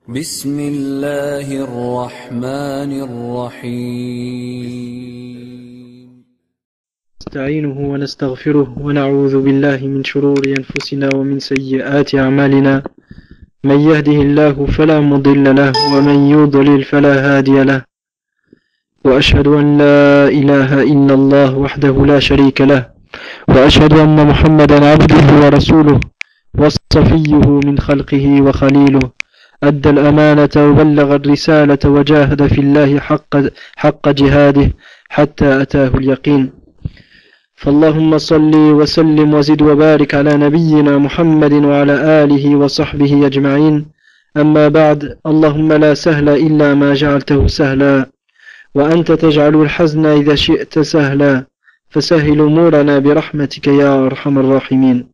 بسم الله الرحمن الرحيم نستعينه ونستغفره ونعوذ بالله من شرور أنفسنا ومن سيئات أعمالنا من يهده الله فلا مضل له ومن يضلل فلا هادي له وأشهد أن لا إله إلا الله وحده لا شريك له وأشهد أن محمدا عبده ورسوله وصفيه من خلقه وخليله أدى الأمانة وبلغ الرسالة وجاهد في الله حق جهاده حتى أتاه اليقين فاللهم صل وسلم وزد وبارك على نبينا محمد وعلى آله وصحبه أجمعين أما بعد اللهم لا سهل إلا ما جعلته سهلا وأنت تجعل الحزن إذا شئت سهلا فسهل أمورنا برحمتك يا أرحم الراحمين.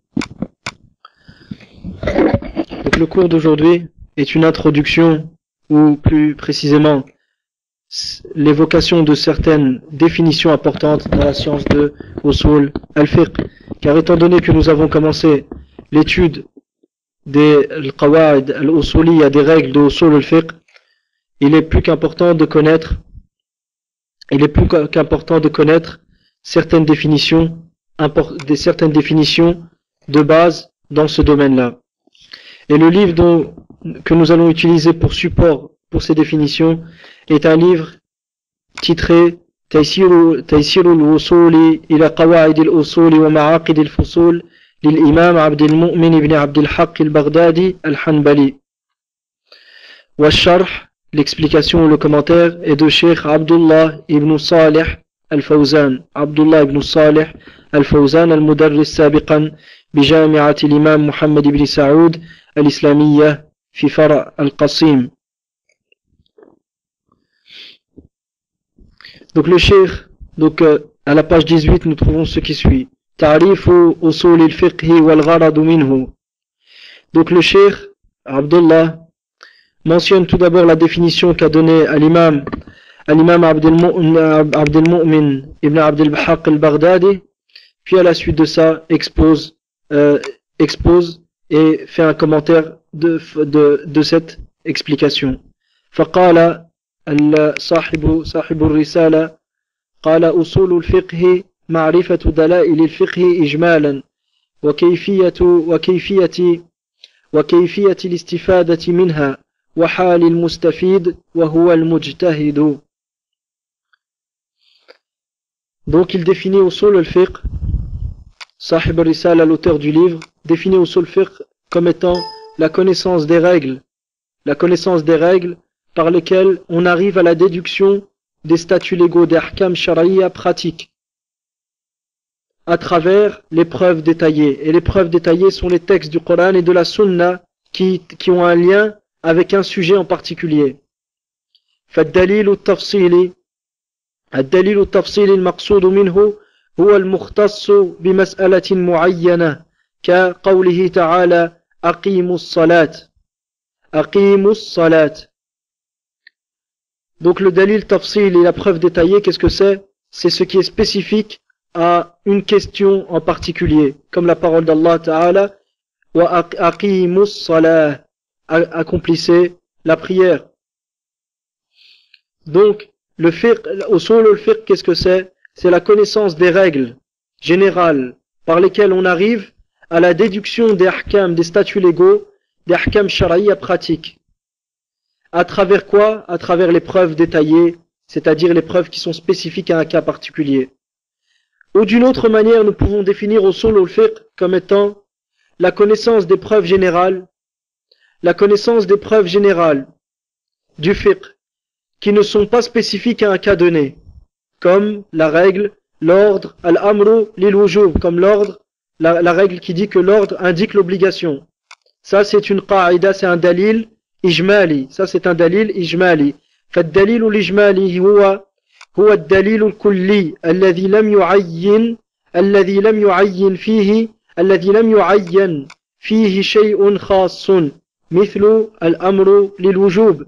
Donc le cours d'aujourd'hui est une introduction, ou plus précisément l'évocation de certaines définitions importantes dans la science de Usul al-Fiqh. Car étant donné que nous avons commencé l'étude des Qawa'id al-Usuliyya, des règles de Usul al-Fiqh, il est plus qu'important de connaître certaines définitions de base dans ce domaine-là. Et le livre que nous allons utiliser pour support pour ces définitions est un livre titré Taysirul Usuli ila Qawa'id al-Usuli wa Ma'aqid al-Fusul للإمام عبد المؤمن بن عبد الحق البغدادي الحنبلي. والشرح, l'explication ou le commentaire est de Cheikh Abdullah ibn Salih al-Fawzan, Abdullah ibn Salih al-Fawzan al-Mudarris sabiqan بجامعة الإمام محمد بن سعود الإسلامية في فرع القصيم. Donc le Cheikh, à la page 18 nous trouvons ce qui suit. Ta'rifu usul al-fiqh wal gharad minhu. Donc le Cheikh Abdullah mentionne tout d'abord la définition qu'a donnée à l'imam Abd al-Mu'min ibn Abd al-Haq al-Baghdadi, puis à la suite de ça expose et fait un commentaire de cette explication. فقال صاحب الرسالة قال أصول الفقه معرفة دلائل الفقه إجمالا وكيفية الاستفادة منها وحال المستفيد وهو المجتهد. Donc il définit usul al-fiqh, Sahib al-Risala, l'auteur du livre, définit usul al-fiqh comme étant la connaissance des règles par lesquelles on arrive à la déduction des statuts légaux, des ahkam shar'iyya pratiques, à travers les preuves détaillées. Et les preuves détaillées sont les textes du Coran et de la Sunna qui ont un lien avec un sujet en particulier. فالدليل التفصيلي المقصود منه هو المختص بمسألة معينة كقوله تعالى أقيموا الصلاة. Donc le dalil tafsil et la preuve détaillée, qu'est-ce que c'est? C'est ce qui est spécifique à une question en particulier, comme la parole d'Allah Ta'ala wa aqimus salah, accomplissez la prière. Donc le fiqh, usul al-fiqh, qu'est-ce que c'est? C'est la connaissance des règles générales par lesquelles on arrive à la déduction des ahkam, des statuts légaux, des ahkam shar'iyya pratiques. À travers quoi? À travers les preuves détaillées, c'est-à-dire les preuves qui sont spécifiques à un cas particulier. Ou d'une autre manière, nous pouvons définir usul al-fiqh comme étant la connaissance des preuves générales du fiqh qui ne sont pas spécifiques à un cas donné, comme la règle, l'ordre, al-amru lil-wujub, comme l'ordre, la règle qui dit que l'ordre indique l'obligation. Ça c'est une qa'ida, c'est un dalil ijmali. Ça c'est un dalil ijmali. فالدليل الإجمالي هو الدليل الكلي الذي لم يعين فيه شيء خاص مثل الأمر للوجوب.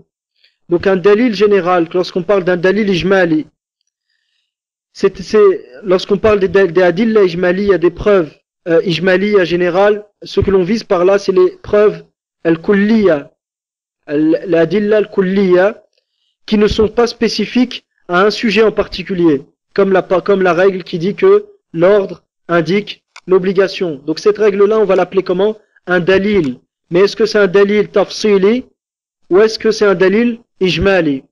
Donc un dalil général, lorsqu'on parle d'un dalil ijmali, lorsqu'on parle des adilla ijmali, il y a des preuves ijmaliya générales, ce que l'on vise par là c'est les preuves al-kulliya, l'adilla al-kulliya, qui ne sont pas spécifiques à un sujet en particulier, comme la règle qui dit que l'ordre indique l'obligation. Donc cette règle-là, on va l'appeler comment? Un dalil. Mais est-ce que c'est un dalil tafsili ou est-ce que c'est un dalil ijmali?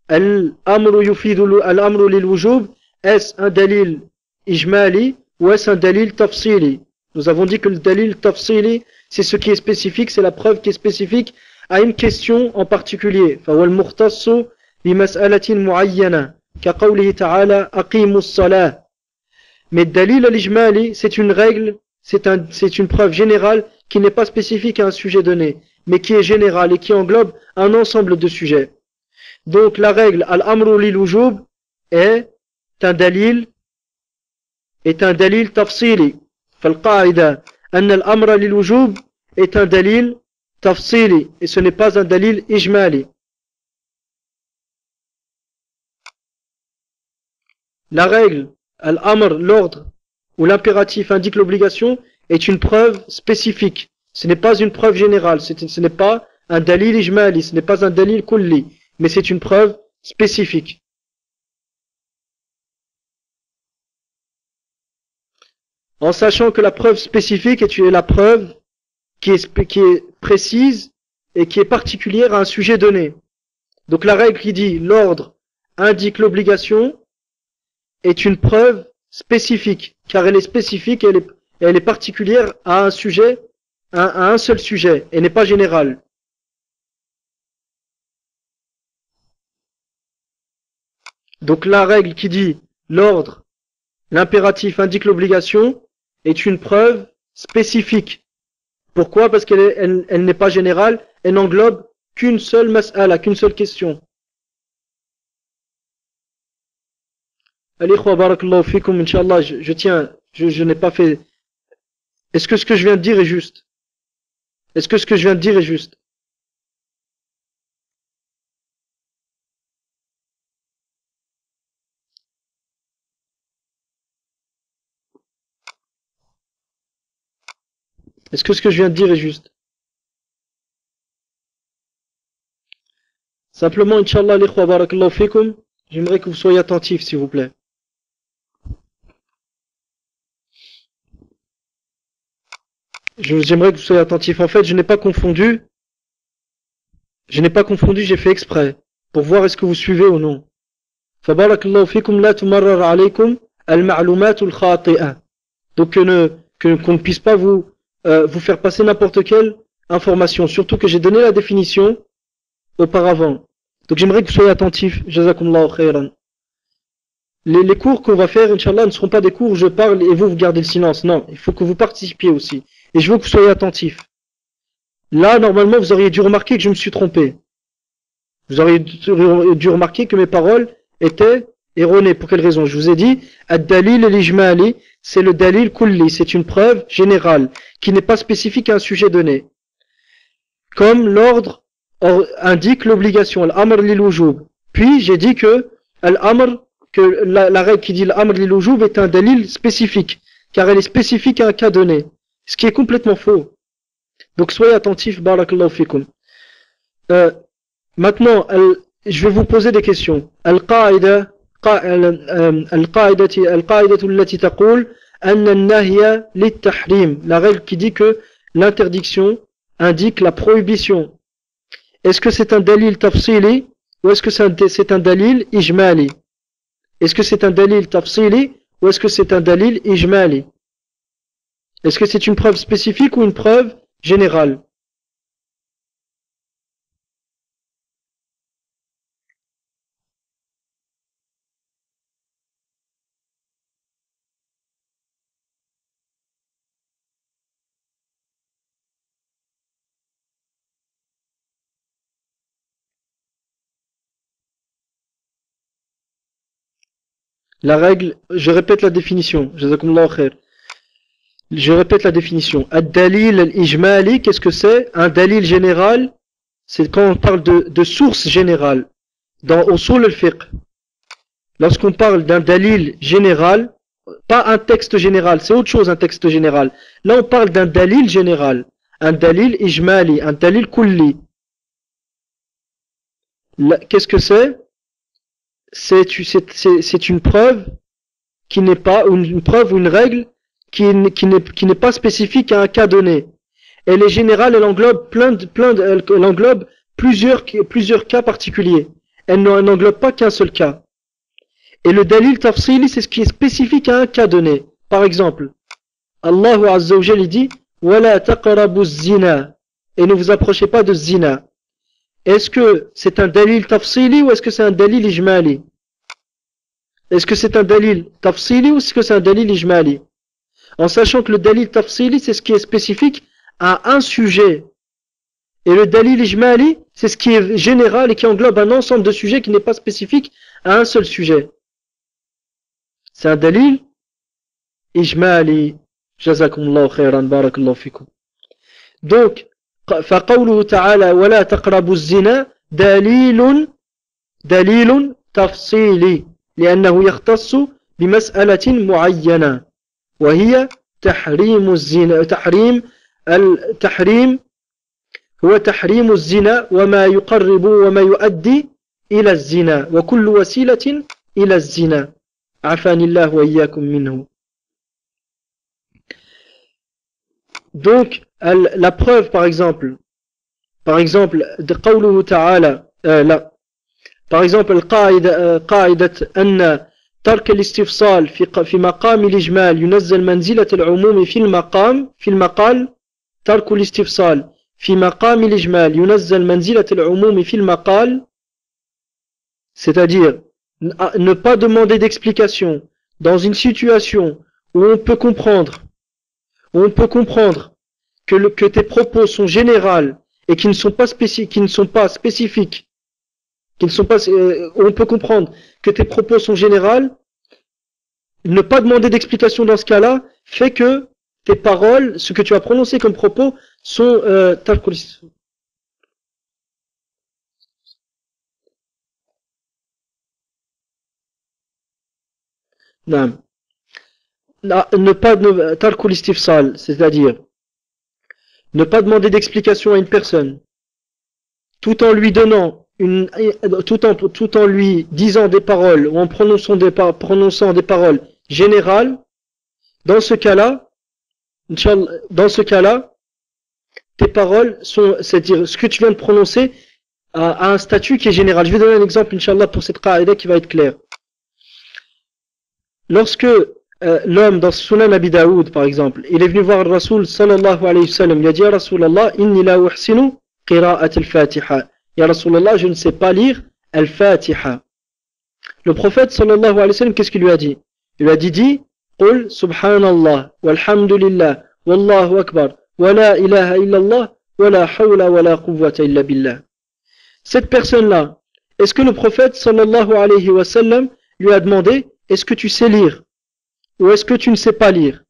Al-amru yufidu al-amru lil-wujub, est-ce un dalil ijmali ou est-ce un dalil tafsili? Nous avons dit que le dalil tafsili, c'est ce qui est spécifique, c'est la preuve qui est spécifique à une question en particulier. فهو المختص بمسألة معينة كقوله تعالى أقيموا الصلاة. Mais dalil al-ijmali, c'est une règle, c'est une preuve générale qui n'est pas spécifique à un sujet donné, mais qui est générale et qui englobe un ensemble de sujets. Donc la règle al-amru lil-wujub est un dalil tafsili. فالقاعدة أن الأمر للوجوب est un dalil tafsili et ce n'est pas un dalil ijmali. La règle, al-amr, l'ordre, où l'impératif indique l'obligation, est une preuve spécifique. Ce n'est pas une preuve générale, ce n'est pas un dalil ijmali, ce n'est pas un dalil kulli, mais c'est une preuve spécifique. En sachant que la preuve spécifique est la preuve qui est précise et qui est particulière à un sujet donné. Donc la règle qui dit l'ordre indique l'obligation est une preuve spécifique, car elle est spécifique et elle est particulière à un sujet, à un seul sujet, et n'est pas générale. Donc la règle qui dit l'ordre, l'impératif indique l'obligation, est une preuve spécifique. Pourquoi? Parce qu'elle n'est pas générale, elle n'englobe qu'une seule mas'ala, qu'une seule question. Al-Ikhwa, barakallahu fikum, Inch'Allah, je tiens, je n'ai pas fait... Est-ce que ce que je viens de dire est juste? Est-ce que ce que je viens de dire est juste? Est-ce que ce que je viens de dire est juste? Simplement, Inch'Allah, Al-Ikhwa, barakallahu fikum, j'aimerais que vous soyez attentifs, s'il vous plaît. J'aimerais que vous soyez attentifs. En fait, je n'ai pas confondu, j'ai fait exprès, pour voir est-ce que vous suivez ou non. Fabarakallahu fikum la tumarrar alaykum al-ma'lumatul khati'a. Donc qu'on ne puisse pas vous faire passer n'importe quelle information, surtout que j'ai donné la définition auparavant. Donc j'aimerais que vous soyez attentifs. Jazakumullahu khairan. Les cours qu'on va faire, Inch'Allah, ne seront pas des cours où je parle et vous gardez le silence. Non, il faut que vous participiez aussi. Et je veux que vous soyez attentifs. Là, normalement, vous auriez dû remarquer que je me suis trompé. Vous auriez dû remarquer que mes paroles étaient erronées. Pour quelle raison? Je vous ai dit, ad-dalil al-ijmali, c'est le dalil kulli, c'est une preuve générale, qui n'est pas spécifique à un sujet donné. Comme l'ordre indique l'obligation, al-amr lil-wujub. Puis, j'ai dit que al-amr, que la règle qui dit l'amr lil-wujub est un dalil spécifique, car elle est spécifique à un cas donné. Ce qui est complètement faux. Donc soyez attentifs, barakallahu fikum. Maintenant, je vais vous poser des questions. Al-qa'ida allati taqul anna an-nahya lit-tahrim. La règle qui dit que l'interdiction indique la prohibition. Est-ce que c'est un dalil tafsili ou est-ce que c'est un dalil ijmali? Est-ce que c'est un dalil tafsili ou est-ce que c'est un dalil ijmali? Est-ce que c'est une preuve spécifique ou une preuve générale? La règle, je répète la définition. Jazakumullahu khair. Je répète la définition. Ad-dalil al-ijmali, qu'est-ce que c'est? Un dalil général, c'est quand on parle de source générale. Dans Usul al-fiqh, lorsqu'on parle d'un dalil général, pas un texte général, c'est autre chose un texte général. Là on parle d'un dalil général, un dalil ijmali, un dalil kulli. Qu'est-ce que c'est? C'est une preuve qui n'est pas, une preuve ou une règle qui n'est pas spécifique à un cas donné. Elle est générale, elle englobe elle englobe plusieurs cas particuliers. Elle n'englobe pas qu'un seul cas. Et le dalil tafsili, c'est ce qui est spécifique à un cas donné. Par exemple, Allah Azza wa Jalla dit wala taqrabu zina, et ne vous approchez pas de zina. Est-ce que c'est un dalil tafsili ou est-ce que c'est un dalil ijmali? Est-ce que c'est un dalil tafsili ou est-ce que c'est un dalil ijmali? En sachant que le dalil tafsili, c'est ce qui est spécifique à un sujet. Et le dalil ijmali, c'est ce qui est général et qui englobe un ensemble de sujets qui n'est pas spécifique à un seul sujet. C'est un dalil ijmali. Jazakumullahu khairan, barakallahu fikum. Donc, فقوله تعالى ولا تقربوا الزنا دليل تفصيلي لأنه يختص بمسألة معينة وهي تحريم الزنا التحريم هو تحريم الزنا وما يقرب وما يؤدي إلى الزنا وكل وسيلة إلى الزنا عافاني الله وإياكم منه. Donc la preuve par exemple de قوله تعالى لا par exemple قاعدة أن ترك الاستفصال في مقام الإجمال ينزل منزلة العموم في المقال ترك الاستفصال في مقام الإجمال ينزل منزلة العموم في المقال, c'est-à-dire ne pas demander d'explication dans une situation où on peut comprendre que tes propos sont généraux et qui ne sont pas spécifiques, on peut comprendre que tes propos sont généraux, ne pas demander d'explication dans ce cas-là fait que tes paroles, ce que tu as prononcé comme propos, sont tarkul istifsal, c'est-à-dire ne pas demander d'explication à une personne tout en lui donnant tout en lui disant des paroles ou en prononçant des paroles générales. Dans ce cas-là, tes paroles sont, c'est-à-dire ce que tu viens de prononcer a un statut qui est général. Je vais donner un exemple, Inch'Allah, pour cette qaïda qui va être claire. Lorsque l'homme dans Sunan Abi Daoud, par exemple, il est venu voir le Rasoul sallallahu alayhi wa sallam, il a dit ya Rasulallah, inni la uhsinu qira'at al-Fatiha. Ya Rasulallah, je ne sais pas lire al-Fatiha. Le prophète sallallahu alayhi wa sallam, qu'est-ce qu'il lui a dit? Il lui a dit Qul subhanallah, walhamdulillah, wallahu akbar, wa la ilaha illallah, wa la hawla wa la quwwata illa billah. Cette personne-là, est-ce que le prophète sallallahu alayhi wa sallam lui a demandé est-ce que tu sais lire ou est-ce que tu ne sais pas lire?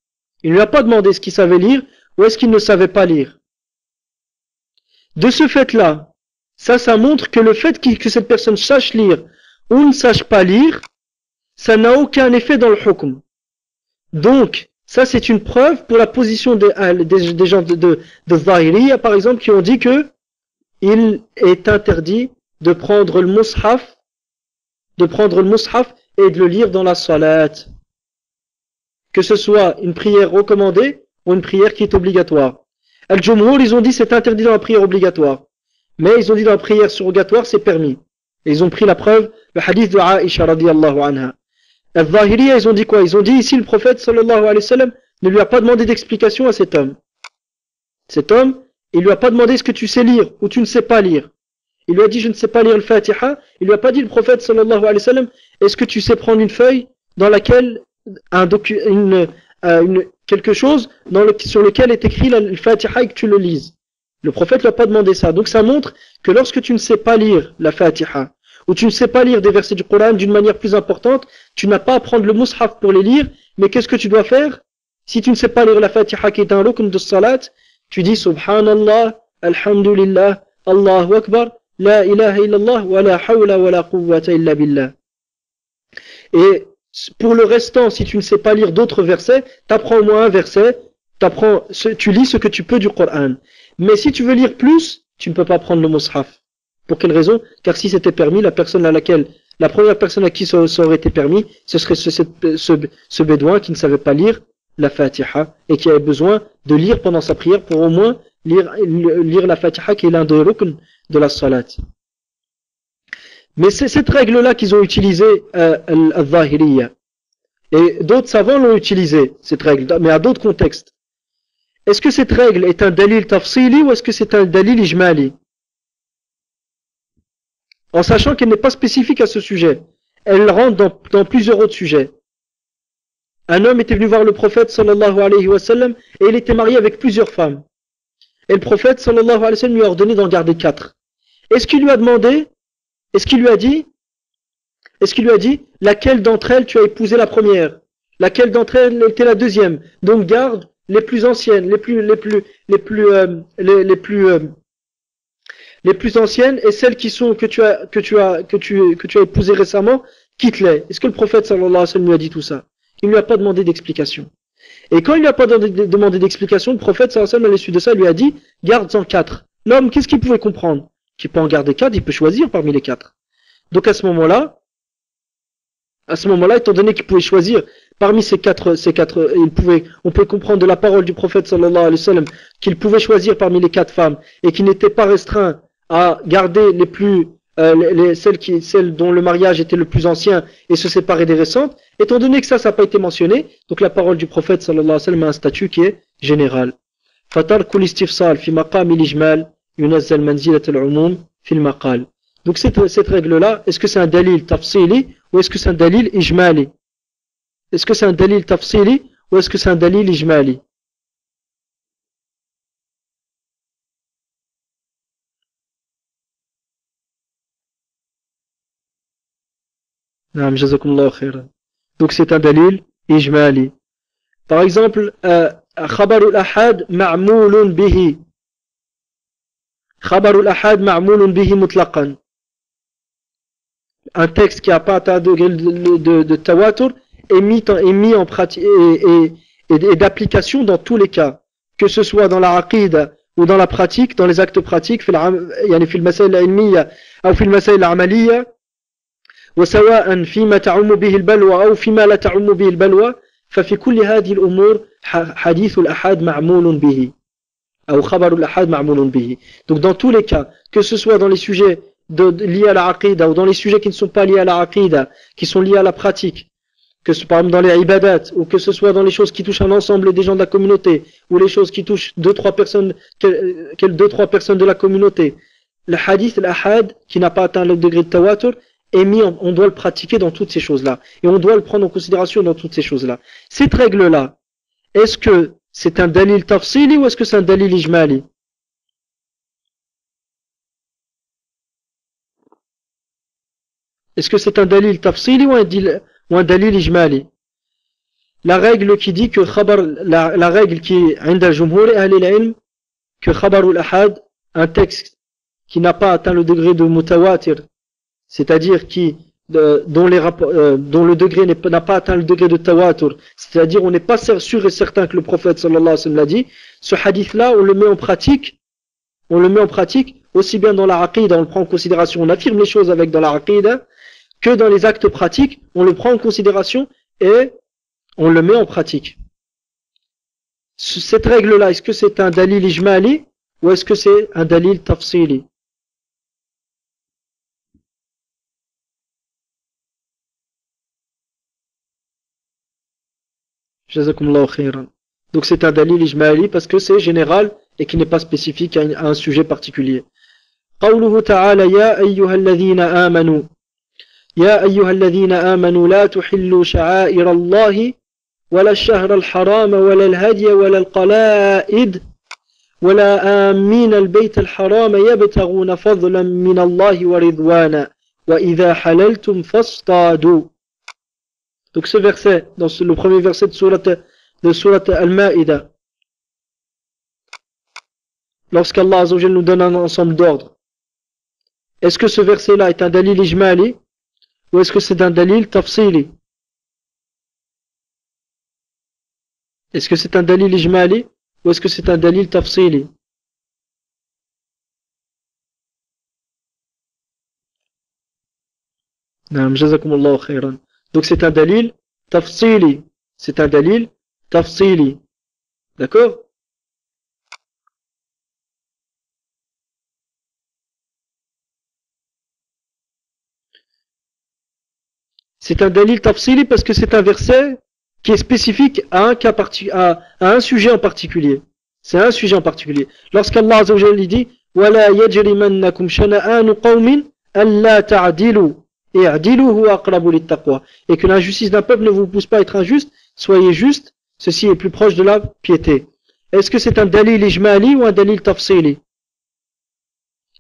Il ne lui a pas demandé ce qu'il savait lire ou est-ce qu'il ne savait pas lire. De ce fait-là, ça montre que le fait que cette personne sache lire ou ne sache pas lire, ça n'a aucun effet dans le hukm. Donc, ça c'est une preuve pour la position des gens de Zahiriya, par exemple, qui ont dit que il est interdit de prendre le mushaf et de le lire dans la salat. Que ce soit une prière recommandée ou une prière qui est obligatoire. Al-Jumhur, ils ont dit c'est interdit dans la prière obligatoire. Mais ils ont dit dans la prière surrogatoire, c'est permis. Et ils ont pris la preuve, le hadith de Aïcha radiyallahu anha. Al-Zahiriya, ils ont dit quoi? Ils ont dit ici le prophète sallallahu alayhi wa sallam ne lui a pas demandé d'explication à cet homme. Cet homme, il lui a pas demandé ce que tu sais lire ou tu ne sais pas lire. Il lui a dit je ne sais pas lire le Fatiha. Il lui a pas dit le prophète sallallahu alayhi wa sallam est-ce que tu sais prendre une feuille dans laquelle quelque chose sur lequel est écrit le Fatiha et que tu le lises. Le prophète ne lui a pas demandé ça. Donc ça montre que lorsque tu ne sais pas lire la Fatiha ou tu ne sais pas lire des versets du Coran d'une manière plus importante, tu n'as pas à prendre le mushaf pour les lire, mais qu'est-ce que tu dois faire? Si tu ne sais pas lire la Fatiha qui est un rukn de salat, tu dis Subhanallah, Alhamdulillah, Allahu Akbar, La ilaha illallah, wa la hawla wa la quwwata illa billah. Et pour le restant, si tu ne sais pas lire d'autres versets, t'apprends au moins un verset, tu lis ce que tu peux du Coran. Mais si tu veux lire plus, tu ne peux pas prendre le mushaf Pour quelle raison? Car si c'était permis, la première personne à qui ça aurait été permis, ce serait ce bédouin qui ne savait pas lire la Fatiha et qui avait besoin de lire pendant sa prière pour au moins lire la Fatiha qui est l'un des rukn de la salat. Mais c'est cette règle-là qu'ils ont utilisée al-Zahiriyya. Et d'autres savants l'ont utilisée, cette règle, mais à d'autres contextes. Est-ce que cette règle est un dalil tafsili ou est-ce que c'est un dalil ijmali? En sachant qu'elle n'est pas spécifique à ce sujet. Elle rentre dans plusieurs autres sujets. Un homme était venu voir le prophète sallallahu alayhi wa sallam et il était marié avec plusieurs femmes. Et le prophète sallallahu alayhi wa sallam lui a ordonné d'en garder 4. Est-ce qu'il lui a demandé, est-ce qu'il lui a dit, laquelle d'entre elles tu as épousé la première? Laquelle d'entre elles était la deuxième? Donc garde les plus anciennes, les plus anciennes et celles que tu as épousées récemment, quitte-les. Est-ce que le prophète sallallahu alayhi wa sallam lui a dit tout ça? Il ne lui a pas demandé d'explication. Et quand il ne lui a pas demandé d'explication, le prophète sallallahu alayhi wa sallam à l'issue de ça lui a dit, garde-en 4. L'homme, qu'est-ce qu'il pouvait comprendre? Qu'il peut en garder 4, il peut choisir parmi les 4. Donc à ce moment-là, étant donné qu'il pouvait choisir parmi ces quatre, on peut comprendre de la parole du prophète sallallahu alayhi wa sallam qu'il pouvait choisir parmi les 4 femmes et qu'il n'était pas restreint à garder celles dont le mariage était le plus ancien et se séparer des récentes. Étant donné que ça n'a pas été mentionné, donc la parole du prophète sallallahu alayhi wa sallam a un statut qui est général. Fatarkul istifsal fi maqam al-ijmal yunazzal manzilat al-umum fi al-maqal. Donc cette règle-là, est-ce que c'est un dalil tafsili ou est-ce que c'est un dalil ijmali? Est-ce que c'est un dalil tafsili ou est-ce que c'est un dalil ijmali? Naam, jazakumullahu khairan. Donc c'est un dalil ijmali. Par exemple, khabarul ahad ma'moulun bihi. Khabarul ahad ma'moulun bihi mutlaqan. Un texte qui n'a pas atteint un degré de tawatur est mis en pratique et d'application dans tous les cas, que ce soit dans la aqida ou dans la pratique, dans les actes pratiques, يعني في المسائل العلمية أو في المسائل العملية وسواء فيما تعم به البلوى أو فيما لا تعم به البلوى ففي كل هذه الأمور حديث الأحاد معمول به أو خبر الأحاد معمول به. Donc dans tous les cas, que ce soit dans les sujets liés à la aqida ou dans les sujets qui ne sont pas liés à la aqida, qui sont liés à la pratique, que ce, par exemple dans les ibadat, ou que ce soit dans les choses qui touchent un ensemble des gens de la communauté, ou les choses qui touchent 2-3 personnes, 2-3 personnes de la communauté, le hadith, l'ahad, qui n'a pas atteint le degré de tawatur, est mis, on doit le pratiquer dans toutes ces choses-là. Et on doit le prendre en considération dans toutes ces choses-là. Cette règle-là, est-ce que c'est un dalil tafsili ou est-ce que c'est un dalil ijmali? Est-ce que c'est un dalil tafsili ou un dalil ijmali? La règle qui dit que la règle qui est عند جمهور أهل العلم que خبر الأحد, un texte qui n'a pas atteint le degré de mutawatir, c'est-à-dire dont le degré n'a pas atteint le degré de tawatur, c'est-à-dire on n'est pas sûr et certain que le prophète sallallahu alayhi wa sallam l'a dit, ce hadith-là on le met en pratique aussi bien dans la aqida, on le prend en considération, on affirme les choses dans la aqida, que dans les actes pratiques, on le prend en considération et on le met en pratique. Cette règle-là, est-ce que c'est un dalil ijmali ou est-ce que c'est un dalil tafsili? Jazakumullahu khairan. Donc c'est un dalil ijmali parce que c'est général et qui n'est pas spécifique à un sujet particulier. قوله تعالى يا أيها الذين آمنوا لا تحلوا شعائر الله ولا الشهر الحرام ولا الهدي ولا القلائد ولا آمين البيت الحرام يبتغون فضلا من الله ورضوانا وإذا حللتم فاصطادوا. Donc ce verset, le premier verset de sourate Al-Ma'ida, lorsqu'Allah Azza wa Jalla nous donne un ensemble d'ordres, est-ce que ce verset-là est un dalil ijmali ou est-ce que c'est un dalil tafsili? Est-ce que c'est un dalil ijmali ou est-ce que c'est un dalil tafsili? Naam, jazakumullahu khairan. Donc c'est un dalil tafsili. C'est un dalil tafsili. D'accord? C'est un dalil tafsili parce que c'est un verset qui est spécifique à un cas à un sujet en particulier. C'est un sujet en particulier. Lorsqu'Allah Azza wa Jalla dit وَلَا يَجْرِمَنَّكُمْ شَنَآنُ قَوْمٍ أَلَّا تَعْدِلُوا اعْدِلُوا هُوَ أَقْرَبُ لِلتَّقْوَى. Et que l'injustice d'un peuple ne vous pousse pas à être injuste, soyez juste, ceci est plus proche de la piété. Est-ce que c'est un dalil ijmali ou un dalil tafsili?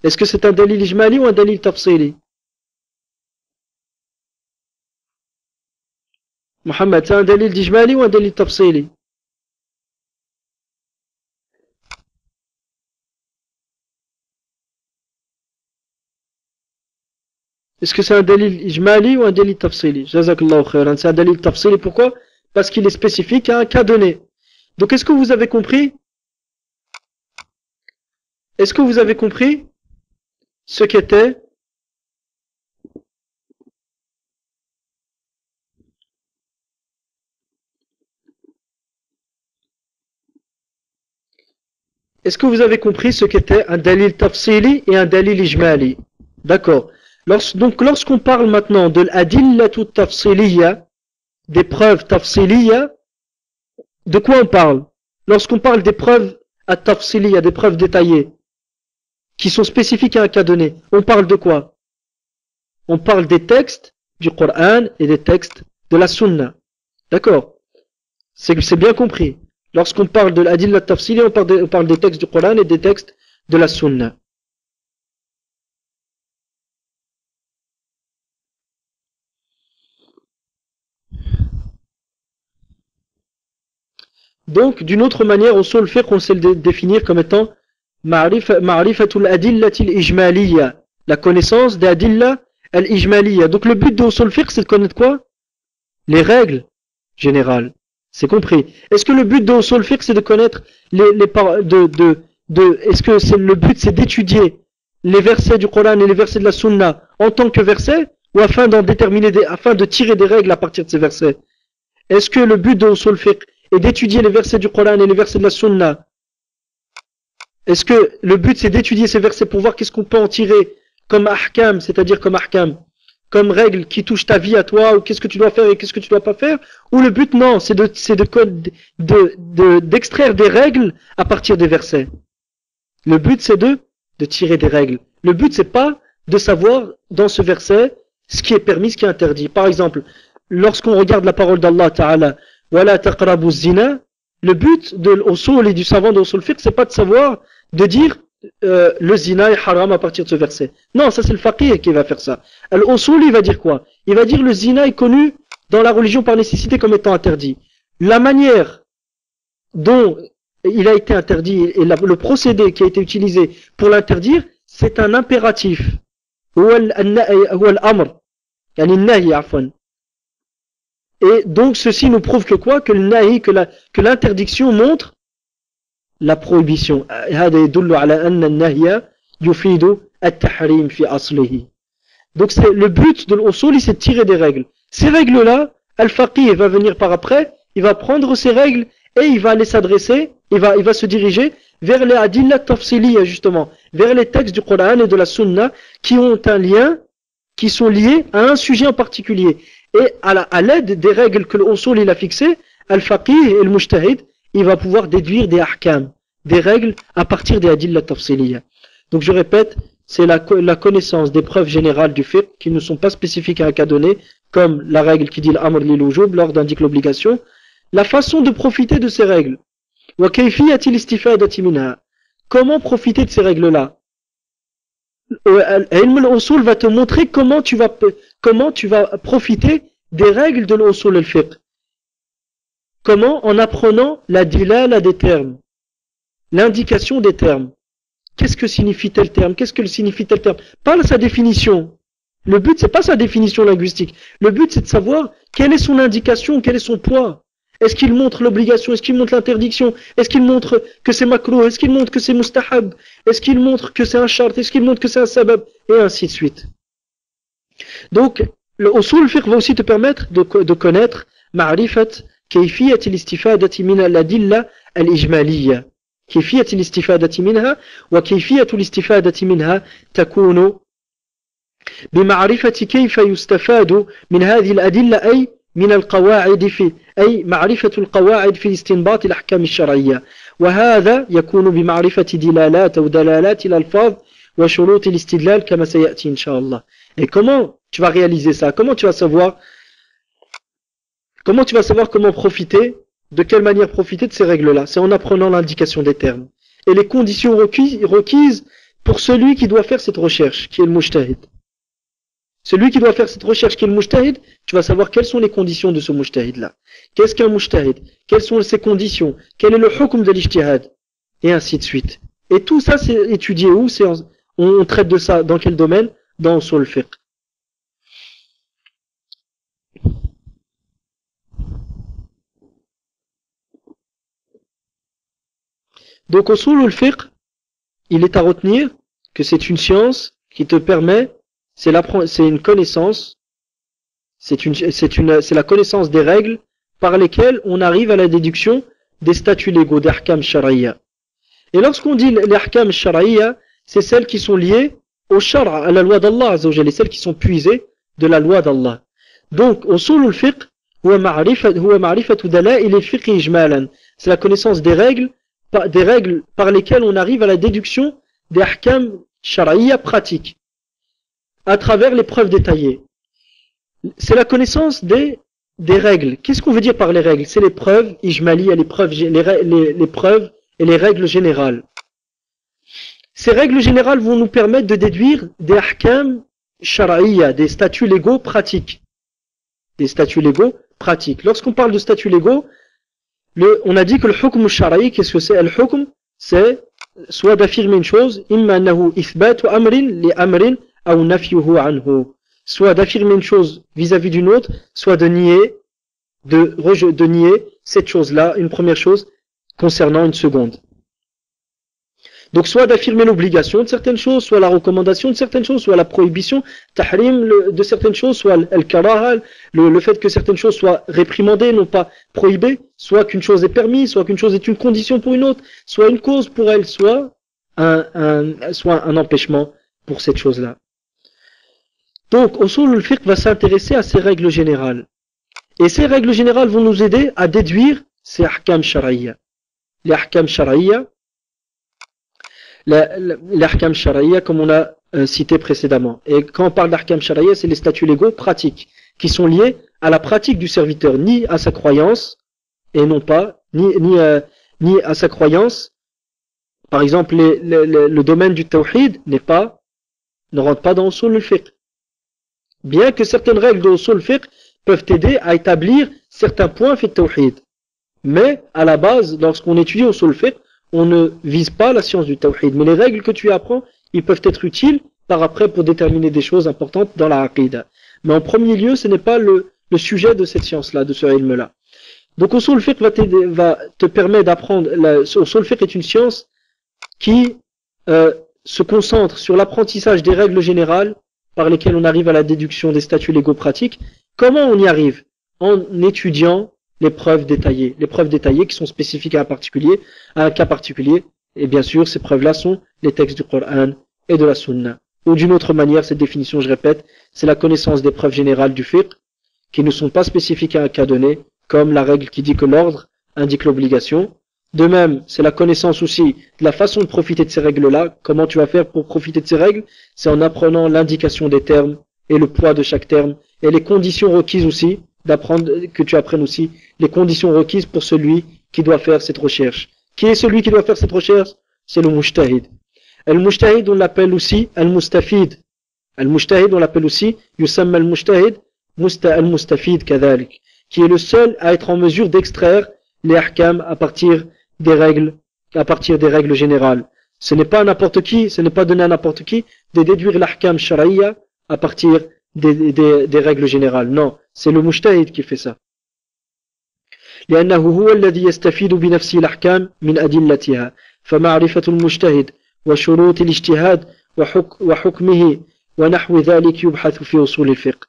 Est-ce que c'est un dalil ijmali ou un dalil tafsili? Mohamed, c'est un dalil d'ijmali ou un dalil tafsili? Est-ce que c'est un dalil ijmali ou un dalil tafsili? Jazakallahu khairan. C'est un dalil tafsili. Pourquoi? Parce qu'il est spécifique à un cas donné. Donc est-ce que vous avez compris? Est-ce que vous avez compris ce qu'était Est-ce que vous avez compris ce qu'était un dalil tafsili et un dalil ijmali? D'accord. Donc lorsqu'on parle maintenant de l'adillatu tafsiliya, des preuves tafsiliya, de quoi on parle? Lorsqu'on parle des preuves at-tafsiliya, des preuves détaillées, qui sont spécifiques à un cas donné, on parle de quoi? On parle des textes du Coran et des textes de la Sunna. D'accord? C'est bien compris. Lorsqu'on parle de l'adillat tafsili, on parle des textes du Coran et des textes de la Sunna. Donc, d'une autre manière, usul al-fiqh, on sait le définir comme étant ma'rifatul adillatil ijmaliyya, la connaissance des adillah al-ijmaliyya. Donc, le but de usul al-fiqh, c'est de connaître quoi? Les règles générales. C'est compris. Est-ce que le but de usul al-fiqh, c'est de connaître est-ce que le but, c'est d'étudier les versets du Coran et les versets de la Sunna en tant que versets, ou afin afin de tirer des règles à partir de ces versets? Est-ce que le but de usul al-fiqh et d'étudier les versets du Coran et les versets de la Sunna? Est-ce que le but c'est d'étudier ces versets pour voir qu'est-ce qu'on peut en tirer comme ahkam, c'est-à-dire comme ahkam, comme règles qui touchent ta vie à toi, ou qu'est-ce que tu dois faire et qu'est-ce que tu dois pas faire? Ou le but non, c'est d'extraire des règles à partir des versets. Le but c'est de tirer des règles. Le but c'est pas de savoir dans ce verset ce qui est permis, ce qui est interdit. Par exemple, lorsqu'on regarde la parole d'Allah Ta'ala, Wala taqrabu zina, le but de l'usul et du savant de l'usul fiqh, c'est pas de savoir, de dire le zina est haram à partir de ce verset. Non, ça c'est le faqih qui va faire ça. L'usul, il va dire quoi? Il va dire le zina est connu dans la religion par nécessité comme étant interdit. La manière dont il a été interdit et le procédé qui a été utilisé pour l'interdire, c'est un impératif. Huwa al-amr, yani nahi afwan. Et donc ceci nous prouve que quoi? Que le nahi, que l'interdiction montre la prohibition. Donc c'est le but de l'usul, c'est de tirer des règles. Ces règles-là, al-faqih va venir par après, il va prendre ces règles et il va aller s'adresser, il va se diriger vers les adillat tafsiliya justement, vers les textes du Coran et de la Sunna qui ont un lien, qui sont liés à un sujet en particulier. Et à l'aide des règles que l'usul il a fixées, al-faqih et le mujtahid, il va pouvoir déduire des ahkam, des règles à partir des adillat tafsiliya. Donc je répète, c'est la connaissance des preuves générales du fiqh qui ne sont pas spécifiques à un cas donné, comme la règle qui dit l'amr lil-wujub, l'ordre indique l'obligation, la façon de profiter de ces règles. Wa kayfiyatil istifadati minha. Comment profiter de ces règles-là? Ilm al-usul va te montrer comment tu vas profiter des règles de l'usul al-fiqh. Comment? En apprenant la dilala des termes, l'indication des termes. Qu'est-ce que signifie tel terme? Qu'est-ce que signifie tel terme? Pas sa définition. Le but c'est pas sa définition linguistique. Le but c'est de savoir quelle est son indication, quel est son poids. Est-ce qu'il montre l'obligation? Est-ce qu'il montre l'interdiction? Est-ce qu'il montre que c'est makrouh? Est-ce qu'il montre que c'est mustahab? Est-ce qu'il montre que c'est un shart? Est-ce qu'il montre que c'est un sabab? Et ainsi de suite. Donc, le usul fiqh va aussi te permettre de connaître ma'rifat كيفية الاستفادة من الأدلة الإجمالية كيفية الاستفادة منها وكيفية الاستفادة منها تكون بمعرفة كيف يستفاد من هذه الأدلة أي من القواعد أي معرفة القواعد في استنباط الأحكام الشرعية وهذا يكون بمعرفة دلالات أو دلالات الألفاظ وشروط الاستدلال كما سيأتي إن شاء الله. Et comment tu vas réaliser ça? Comment tu vas savoir comment profiter, de quelle manière profiter de ces règles-là? C'est en apprenant l'indication des termes. Et les conditions requises pour celui qui doit faire cette recherche, qui est le mujtahid. Celui qui doit faire cette recherche, qui est le mujtahid, tu vas savoir quelles sont les conditions de ce mujtahid-là. Qu'est-ce qu'un mujtahid? Quelles sont ses conditions? Quel est le hukm de l'ijtihad? Et ainsi de suite. Et tout ça, c'est étudié où? On traite de ça dans quel domaine? Dans usul al-fiqh. Donc, usul al-fiqh, il est à retenir que c'est une science qui te permet, c'est une connaissance, c'est la connaissance des règles par lesquelles on arrive à la déduction des statuts légaux, des ahkam shar'iyya. Et lorsqu'on dit les ahkam shar'iyya, c'est celles qui sont liées au shara, à la loi d'Allah azza wa jalla, celles qui sont puisées de la loi d'Allah. Donc, usul al-fiqh, huwa ma'rifatu dala'il al-fiqh ijmalan. C'est la connaissance des règles par lesquelles on arrive à la déduction des ahkam shar'iyya pratiques, à travers les preuves détaillées. C'est la connaissance des règles. Qu'est-ce qu'on veut dire par les règles? C'est les preuves ijmaliya, les preuves et les règles générales. Ces règles générales vont nous permettre de déduire des ahkam shar'iyya, des statuts légaux pratiques. Des statuts légaux pratiques. Lorsqu'on parle de statuts légaux, on a dit que le hukm shar'i, qu'est-ce que c'est? Le hukm, c'est soit d'affirmer une chose, imma annahu ithbatu amrin li amrin aw nafyuhu anhu. Soit d'affirmer une chose vis-à-vis d'une autre, soit de nier cette chose-là, une première chose, concernant une seconde. Donc soit d'affirmer l'obligation de certaines choses, soit la recommandation de certaines choses, soit la prohibition, tahrim de certaines choses, soit al-karaha, le fait que certaines choses soient réprimandées, non pas prohibées, soit qu'une chose est permise, soit qu'une chose est une condition pour une autre, soit une cause pour elle, soit un empêchement pour cette chose-là. Donc, usul al-fiqh va s'intéresser à ces règles générales. Et ces règles générales vont nous aider à déduire ces ahkam shar'iyya. Les ahkam shar'iyya, l'ahkam shar'iyya comme on a cité précédemment. Et quand on parle d'ahkam shar'iyya, c'est les statuts légaux pratiques qui sont liés à la pratique du serviteur, ni à sa croyance et non pas ni à sa croyance. Par exemple, le domaine du tawhid ne rentre pas dans usul al-fiqh. Bien que certaines règles de usul al-fiqh peuvent aider à établir certains points fi tawhid. Mais à la base, lorsqu'on étudie usul al-fiqh, on ne vise pas la science du tawhid, mais les règles que tu apprends, ils peuvent être utiles par après pour déterminer des choses importantes dans la aqida. Mais en premier lieu, ce n'est pas le sujet de cette science-là, de ce ilm-là. Donc, usul al-fiqh va te permettre d'apprendre, usul al-fiqh est une science qui se concentre sur l'apprentissage des règles générales par lesquelles on arrive à la déduction des statuts légaux pratiques. Comment on y arrive? En étudiant les preuves détaillées qui sont spécifiques à un cas particulier, et bien sûr ces preuves-là sont les textes du Coran et de la Sunna. Ou d'une autre manière, cette définition, je répète, c'est la connaissance des preuves générales du fiqh qui ne sont pas spécifiques à un cas donné, comme la règle qui dit que l'ordre indique l'obligation. De même, c'est la connaissance aussi de la façon de profiter de ces règles-là. Comment tu vas faire pour profiter de ces règles? C'est en apprenant l'indication des termes et le poids de chaque terme et les conditions requises aussi, que tu apprennes aussi les conditions requises pour celui qui doit faire cette recherche. Qui est celui qui doit faire cette recherche? C'est le mujtahid. Al-mujtahid, on l'appelle aussi al-mustafid. Al-mujtahid, on l'appelle aussi yusamma al-mujtahid, al-mustafid kadhalik, qui est le seul à être en mesure d'extraire les ahkam à partir des règles générales. Ce n'est pas n'importe qui, ce n'est pas donné à n'importe qui de déduire l'ahkam shar'iyya à partir des règles générales. Non, c'est le mujtahid qui fait ça. لأنه هو الذي يستفيد بنفسه الأحكام من أدلتها فمعرفة المجتهد وشروط الاجتهاد وحكمه ونحو ذلك يبحث في أصول الفقه.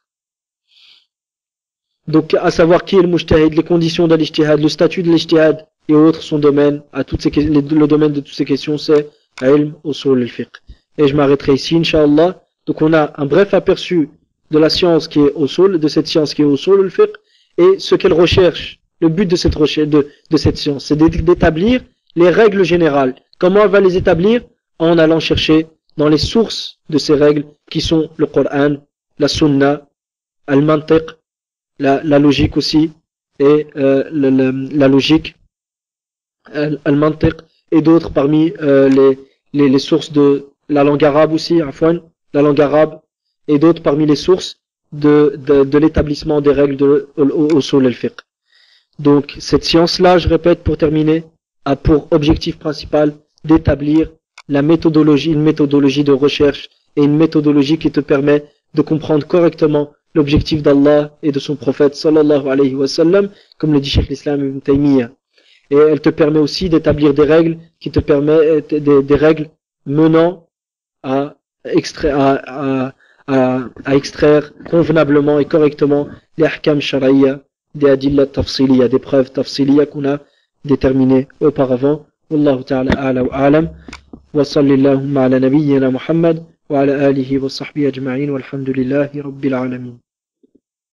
Donc, à savoir qui est le mujtahid, les conditions de l'ijtihad, le statut de l'ijtihad et autres, son domaine, le domaine de toutes ces questions, c'est ilm usul al-fiqh. Et je m'arrêterai ici, Inch'Allah. Donc, on a un bref aperçu de la science qui est usul, de cette science qui est usul al-fiqh, et ce qu'elle recherche. Le but de cette recherche, de cette science, c'est d'établir les règles générales. Comment elle va les établir? En allant chercher dans les sources de ces règles, qui sont le Coran, la Sunna, al-Mantiq, la logique aussi, et la logique, al-Mantiq, et d'autres parmi les sources de la langue arabe aussi, la langue arabe, et d'autres parmi les sources de l'établissement des règles de usul al-fiqh. Donc cette science-là, je répète pour terminer, a pour objectif principal d'établir une méthodologie de recherche et une méthodologie qui te permet de comprendre correctement l'objectif d'Allah et de son prophète sallallahu alayhi wa sallam, comme le dit Cheikh l'Islam Ibn Taymiyyah. Et elle te permet aussi d'établir des règles qui te permettent des règles menant à extraire convenablement et correctement les ahkam shar'iyya, des adillat tafsiliya, des preuves tafsiliya qu'on a déterminées auparavant. Wallahu ta'ala a'la wa a'lam. Wa sallallahu ala nabiyyina Muhammad wa ala alihi wa sahbihi ajma'in walhamdulillahi rabbil alamin.